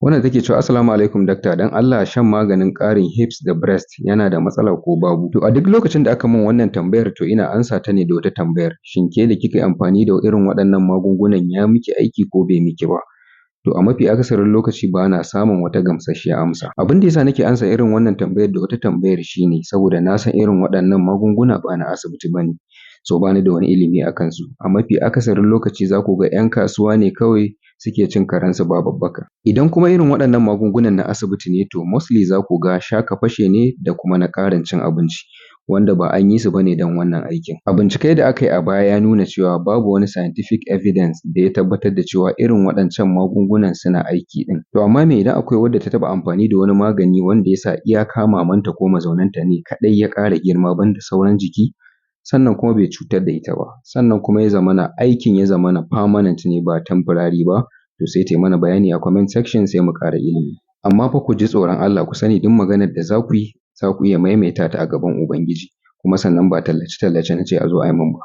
Wannan take cewa Assalamu alaikum dakta, don Allah shan maganin ƙarin hips da breast yana da matsala ko babu? To a duk lokacin da aka min wannan tambayar to ina amsa ta ne da wata tambayar, shin ke da kika yi amfani da irin waɗannan magungunan ya miki aiki ko bai miki ba? To a mafi akasarin lokaci ba na samun wata gamsasshiyar amsa. Abin da ya sa nake amsa irin wannan tambayar da wata tambayar shi ne saboda na san irin waɗannan magunguna ba na asibiti ba ne, so ba ni da wani ilimi a kansu. A mafi akasarin lokaci za ku ga 'yan kasuwa ne kawai suke cin karensu ba babbaka. Idan kuma irin waɗannan magungunan na asibiti ne to mostly za ku ga sha-ka-fashe ne da kuma na ƙarin cin abinci, wanda ba an yi su ba ne don wannan aikin. A bincike da aka yi a baya ya nuna cewa babu wani scientific evidence da ya tabbatar da cewa irin waɗancan magungunan suna aiki ɗin. To amma me idan akwai wadda ta taɓa amfani da wani magani wanda ya sa iyaka mamanta ko mazaunanta ne kaɗai ya ƙara girma ban da sauran jiki, sannan kuma bai cutar da ita ba, sannan kuma ya zamana aikin ya zamana permanent ne ba temporary ba, to sai ta yi mana bayani a comment section sai mu ƙara ilimi. Amma fa ku ji tsoron Allah ku sani duk maganar da za ku yi iya maimaita ta a gaban Ubangiji, kuma sannan ba tallace-tallace na ce a zo a yi min ba.